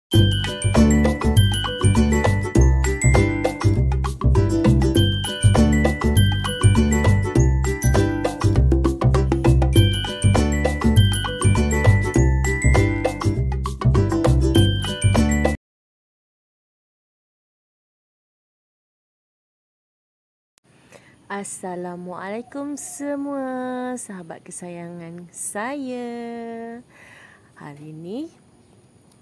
Assalamualaikum semua sahabat kesayangan saya. Hari ini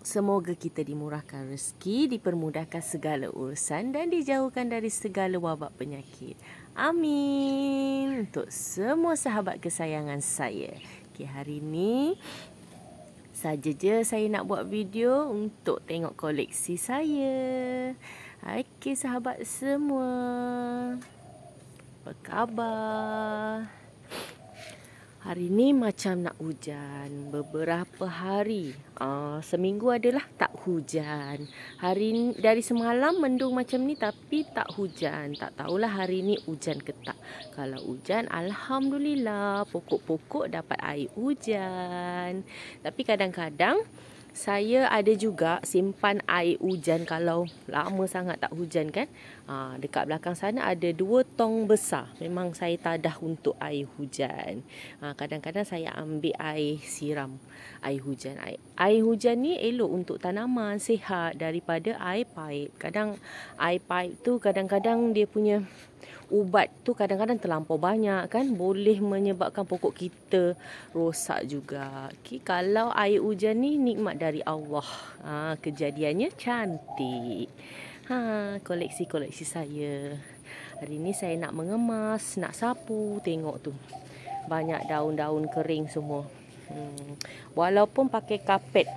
semoga kita dimurahkan rezeki, dipermudahkan segala urusan dan dijauhkan dari segala wabak penyakit. Amin. Untuk semua sahabat kesayangan saya. Okay, hari ini saja je saya nak buat video untuk tengok koleksi saya. Okey sahabat semua. Apa khabar? Hari ni macam nak hujan. Beberapa hari, seminggu adalah tak hujan. Dari semalam mendung macam ni tapi tak hujan. Tak tahulah hari ni hujan ke tak. Kalau hujan, alhamdulillah, pokok-pokok dapat air hujan. Tapi kadang-kadang saya ada juga simpan air hujan kalau lama sangat tak hujan kan. Dekat belakang sana ada 2 tong besar. Memang saya tadah untuk air hujan. Kadang-kadang saya ambil air siram air hujan. Air hujan ni elok untuk tanaman, sihat daripada air paip. Kadang air paip tu kadang-kadang dia punya ubat tu kadang-kadang terlampau banyak kan, boleh menyebabkan pokok kita rosak juga. Okay, kalau air hujan ni nikmat dari Allah. Kejadiannya cantik. Koleksi-koleksi saya. Hari ni saya nak mengemas, nak sapu, tengok tu. Banyak daun-daun kering semua. Walaupun pakai kapet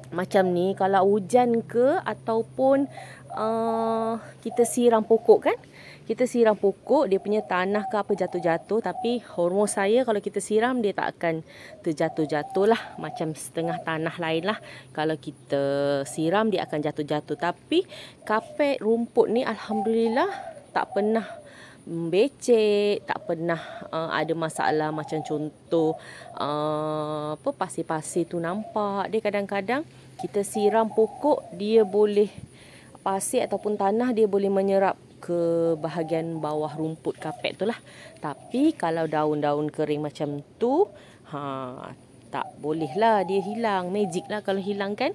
macam ni, kalau hujan ke ataupun kita siram pokok kan, kita siram pokok, dia punya tanah ke apa jatuh-jatuh. Tapi hormos saya kalau kita siram dia tak akan terjatuh-jatuh lah. Macam setengah tanah lain lah. Kalau kita siram dia akan jatuh-jatuh. Tapi kapet rumput ni alhamdulillah tak pernah becek, tak pernah ada masalah. Macam contoh pasir-pasir tu nampak. Dia kadang-kadang kita siram pokok, dia boleh, pasir ataupun tanah dia boleh menyerap ke bahagian bawah rumput kapet tu lah. Tapi kalau daun-daun kering macam tu, tak boleh lah, dia hilang. Magic lah kalau hilang kan.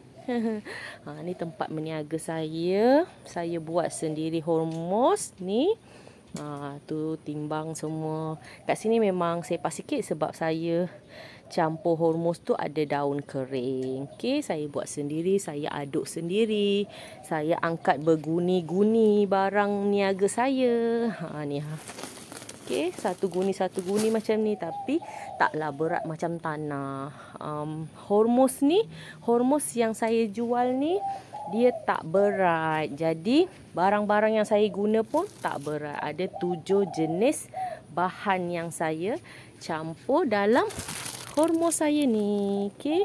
Ni tempat meniaga saya. Saya buat sendiri hormos ni. Tu timbang semua. Kat sini memang sepak sikit sebab saya campur hormos tu ada daun kering. Okey, saya buat sendiri, saya aduk sendiri. Saya angkat berguni-guni barang niaga saya. Ni Okey, satu guni macam ni tapi taklah berat macam tanah. Hormos yang saya jual ni dia tak berat. Jadi barang-barang yang saya guna pun tak berat. Ada 7 jenis bahan yang saya campur dalam hormos saya ni. Okey,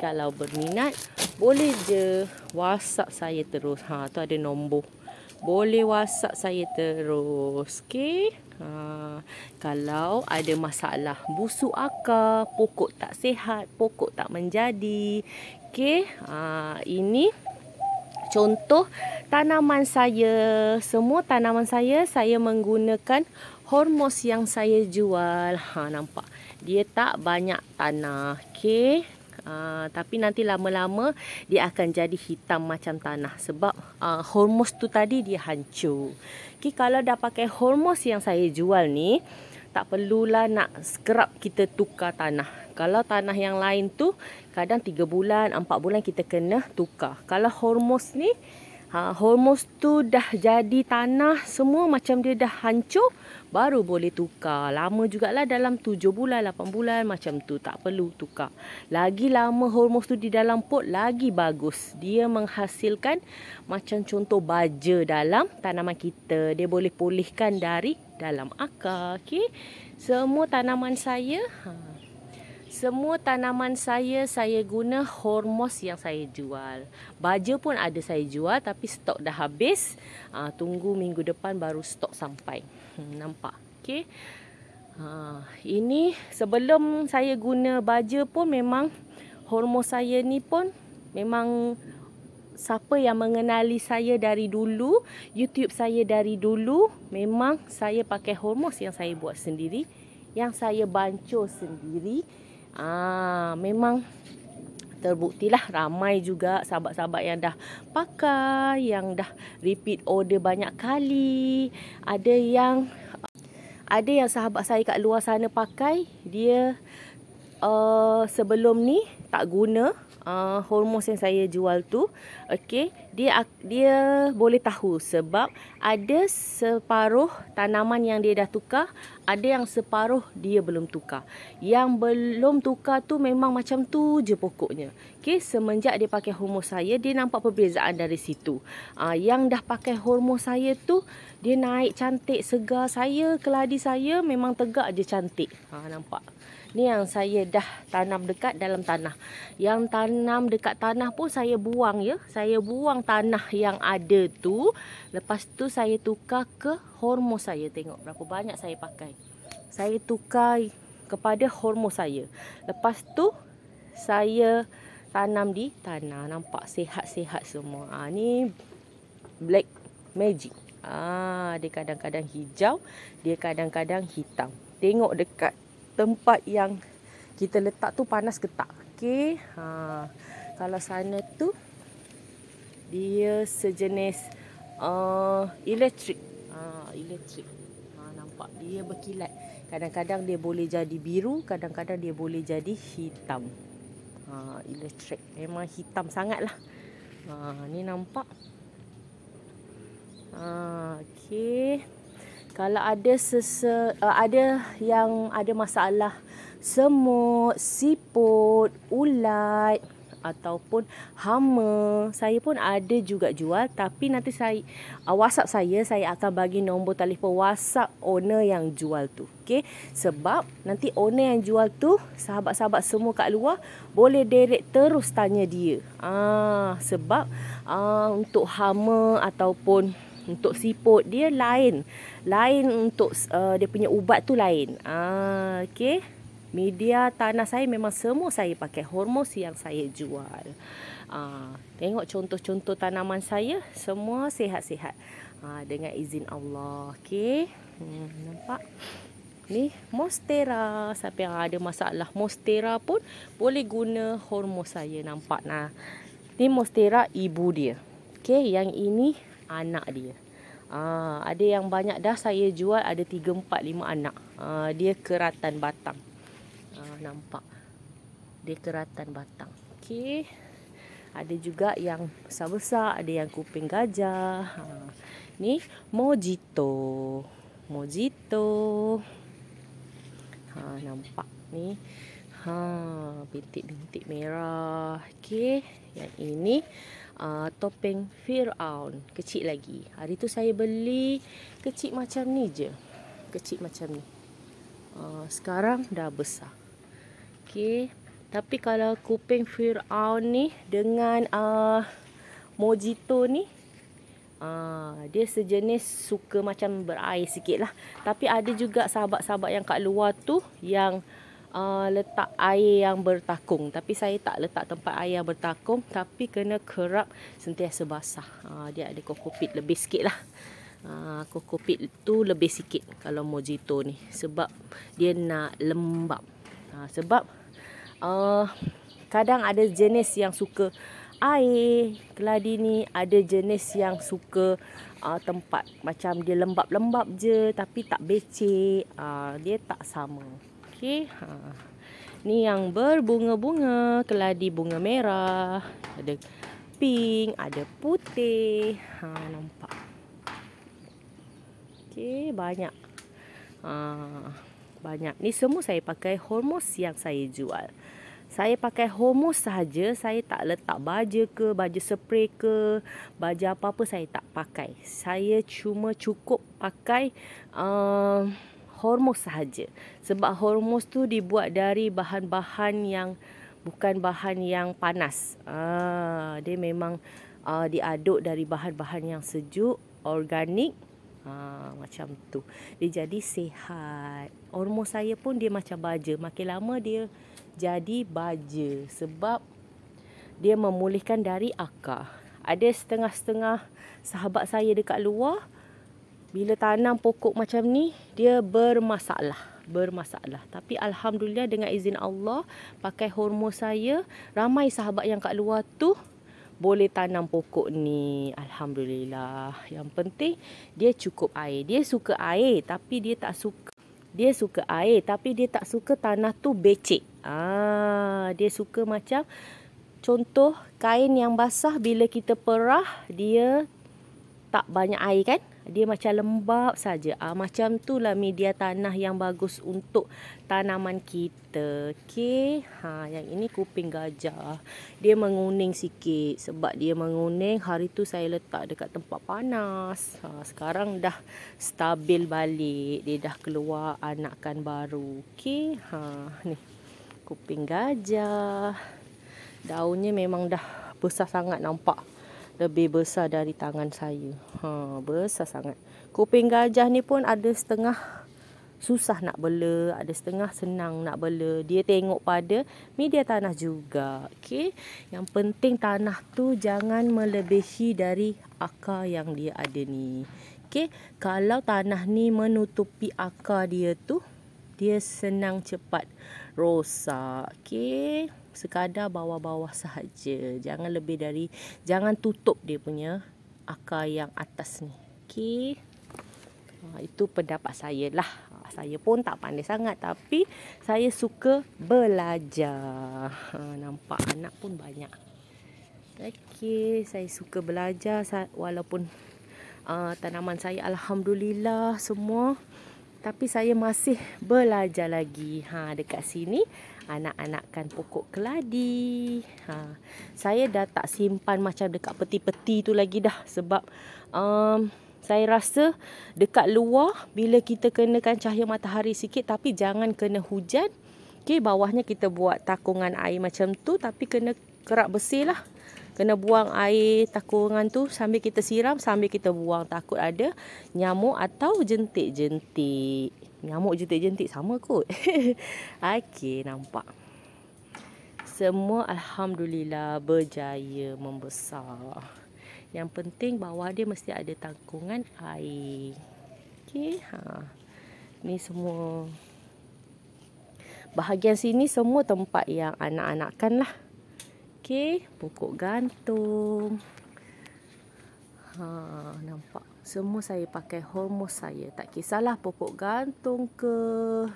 kalau berminat boleh je WhatsApp saya terus. Tu ada nombor. Boleh WhatsApp saya terus. Okey. Kalau ada masalah busuk akar, pokok tak sihat, pokok tak menjadi. Okey. Ini contoh tanaman saya. Semua tanaman saya menggunakan hormos yang saya jual. Nampak? Dia tak banyak tanah. Okey. Tapi nanti lama-lama dia akan jadi hitam macam tanah. Sebab hormos tu tadi dia hancur. Okey, kalau dah pakai hormos yang saya jual ni, tak perlulah nak scrub kita tukar tanah. Kalau tanah yang lain tu kadang 3 bulan, 4 bulan kita kena tukar. Kalau hormos ni, hormos tu dah jadi tanah, semua macam dia dah hancur, baru boleh tukar. Lama jugalah, dalam 7 bulan, 8 bulan macam tu. Tak perlu tukar. Lagi lama hormos tu di dalam pot, lagi bagus. Dia menghasilkan macam contoh baja dalam tanaman kita. Dia boleh pulihkan dari dalam akar. Okay? Semua tanaman saya saya guna hormos yang saya jual. Baja pun ada saya jual tapi stok dah habis. Tunggu minggu depan baru stok sampai. Nampak? Okey. Ini sebelum saya guna baja pun memang hormos saya ni pun memang siapa yang mengenali saya dari dulu, YouTube saya dari dulu, memang saya pakai hormos yang saya buat sendiri, yang saya bancur sendiri. Memang terbuktilah ramai juga sahabat-sahabat yang dah pakai, yang dah repeat order banyak kali. Ada yang sahabat saya kat luar sana pakai, dia sebelum ni tak guna hormos yang saya jual tu. Okey, dia boleh tahu sebab ada separuh tanaman yang dia dah tukar, ada yang separuh dia belum tukar. Yang belum tukar tu memang macam tu je pokoknya. Okey, semenjak dia pakai hormos saya, dia nampak perbezaan dari situ. Yang dah pakai hormos saya tu, dia naik cantik, segar. Keladi saya memang tegak je cantik. Nampak? Ni yang saya dah tanam dekat dalam tanah. Yang tanam dekat tanah pun saya buang ya. Saya buang tanah yang ada tu. Lepas tu saya tukar ke hormos saya. Tengok berapa banyak saya pakai. Saya tukar kepada hormos saya. Lepas tu saya tanam di tanah. Nampak sihat-sihat semua. Ni black magic. Dia kadang-kadang hijau, dia kadang-kadang hitam. Tengok dekat tempat yang kita letak tu panas ke tak. Okey. Kalau sana tu dia sejenis elektrik. Elektrik. Nampak dia berkilat. Kadang-kadang dia boleh jadi biru, kadang-kadang dia boleh jadi hitam. Elektrik. Memang hitam sangatlah. Ni nampak. Okey. Kalau ada yang ada masalah semut, siput, ulat ataupun hama, saya pun ada juga jual. Tapi nanti WhatsApp saya akan bagi nombor telefon WhatsApp owner yang jual tu. Okey, sebab nanti owner yang jual tu, sahabat-sahabat semua kat luar boleh direct terus tanya dia. Sebab untuk hama ataupun untuk siput dia lain untuk dia punya ubat tu lain. Okey. Media tanah saya memang semua saya pakai hormos yang saya jual. Tengok contoh-contoh tanaman saya, semua sihat-sihat. Dengan izin Allah. Okey. Nampak? Ni monstera. Siapa yang ada masalah monstera pun boleh guna hormos saya. Nampak nah. Ni monstera ibu dia. Okey, yang ini anak dia. Ada yang banyak dah saya jual, ada 3, 4, 5 anak. Dia keratan batang. Nampak? Dia keratan batang. Okey. Ada juga yang besar-besar, ada yang kuping gajah. Ni mojito. Nampak ni. Bintik-bintik merah. Okey. Yang ini topeng Firaun, kecil lagi. Hari tu saya beli kecil macam ni je. Kecil macam ni. Sekarang dah besar. Okey. Tapi kalau kuping Firaun ni dengan mojito ni, dia sejenis suka macam berair sikit lah. Tapi ada juga sahabat-sahabat yang kat luar tu yang letak air yang bertakung. Tapi saya tak letak tempat air yang bertakung, tapi kena kerap sentiasa basah. Dia ada kokopit lebih sikit lah. Kokopit tu lebih sikit kalau mojito ni, sebab dia nak lembab. Sebab kadang ada jenis yang suka air keladi ni, ada jenis yang suka tempat macam dia lembab-lembab je tapi tak becek. Dia tak sama. Okey. Ni yang berbunga-bunga, keladi bunga merah, ada pink, ada putih. Nampak. Okey, banyak. Banyak. Ni semua saya pakai hormos yang saya jual. Saya pakai hormos sahaja, saya tak letak baja ke, baja spray ke, baja apa-apa saya tak pakai. Saya cuma cukup pakai hormos sahaja. Sebab hormos tu dibuat dari bahan-bahan yang bukan bahan yang panas. Dia memang diaduk dari bahan-bahan yang sejuk, organik. Macam tu. Dia jadi sihat. Hormos saya pun dia macam baja. Makin lama dia jadi baja. Sebab dia memulihkan dari akar. Ada setengah-setengah sahabat saya dekat luar, bila tanam pokok macam ni, dia bermasalah. Tapi alhamdulillah dengan izin Allah, pakai hormon saya, ramai sahabat yang kat luar tu boleh tanam pokok ni. Alhamdulillah. Yang penting dia cukup air. Dia suka air tapi dia tak suka tanah tu becek. Dia suka macam contoh kain yang basah, bila kita perah dia tak banyak air kan? Dia macam lembab saja. Macam tu lah media tanah yang bagus untuk tanaman kita. Okey. Yang ini kuping gajah. Dia menguning sikit. Sebab dia menguning, hari tu saya letak dekat tempat panas. Sekarang dah stabil balik. Dia dah keluar anakan baru. Okey. Ni kuping gajah. Daunnya memang dah besar sangat, nampak. Lebih besar dari tangan saya. Besar sangat. Kuping gajah ni pun ada setengah susah nak bela, ada setengah senang nak bela. Dia tengok pada media tanah juga. Okey. Yang penting tanah tu jangan melebihi dari akar yang dia ada ni. Okey. Kalau tanah ni menutupi akar dia tu, dia senang cepat rosak. Okey. Sekadar bawah-bawah sahaja. Jangan tutup dia punya akar yang atas ni. Okey. Itu pendapat saya lah. Saya pun tak pandai sangat, tapi saya suka belajar. Nampak anak pun banyak. Okey, saya suka belajar walaupun tanaman saya alhamdulillah semua, tapi saya masih belajar lagi. Dekat sini anak-anakkan pokok keladi. Saya dah tak simpan macam dekat peti-peti tu lagi dah. Sebab saya rasa dekat luar, bila kita kenakan cahaya matahari sikit, tapi jangan kena hujan. Okay, bawahnya kita buat takungan air macam tu, tapi kena kerak bersih lah. Kena buang air takungan tu sambil kita siram, sambil kita buang. Takut ada nyamuk atau jentik-jentik. Nyamuk jentik-jentik sama kot. Okey, nampak. Semua alhamdulillah berjaya membesar. Yang penting bawah dia mesti ada takungan air. Okey, ni semua. Bahagian sini semua tempat yang anak-anakkan lah. Okey, pokok gantung. Nampak. Semua saya pakai hormon saya. Tak kisahlah pokok gantung ke.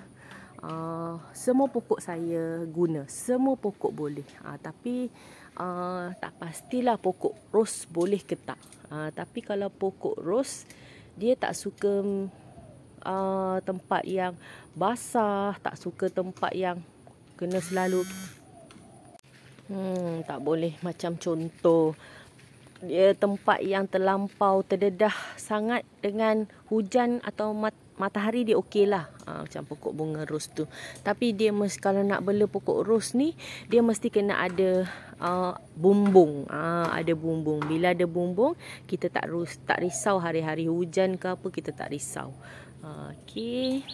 Semua pokok saya guna. Semua pokok boleh. Tapi tak pastilah pokok ros boleh ke tak. Tapi kalau pokok ros, dia tak suka tempat yang basah. Tak suka tempat yang kena selalu tak boleh. Macam contoh, dia tempat yang terlampau terdedah sangat dengan hujan atau matahari, dia okey lah. Macam pokok bunga ros tu. Tapi dia kalau nak bela pokok ros ni, dia mesti kena ada bumbung. Ada bumbung. Bila ada bumbung, kita tak risau hari-hari hujan ke apa, kita tak risau. Okey.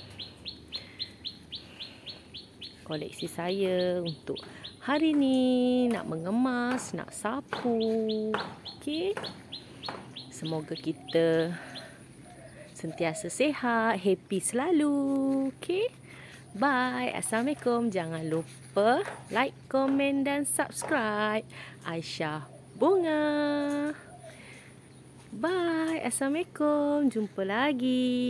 Koleksi saya untuk hari ni, nak mengemas, nak sapu. Okey. Semoga kita sentiasa sihat, happy selalu. Okey. Bye. Assalamualaikum. Jangan lupa like, komen dan subscribe. Aisyah Bunga. Bye. Assalamualaikum. Jumpa lagi.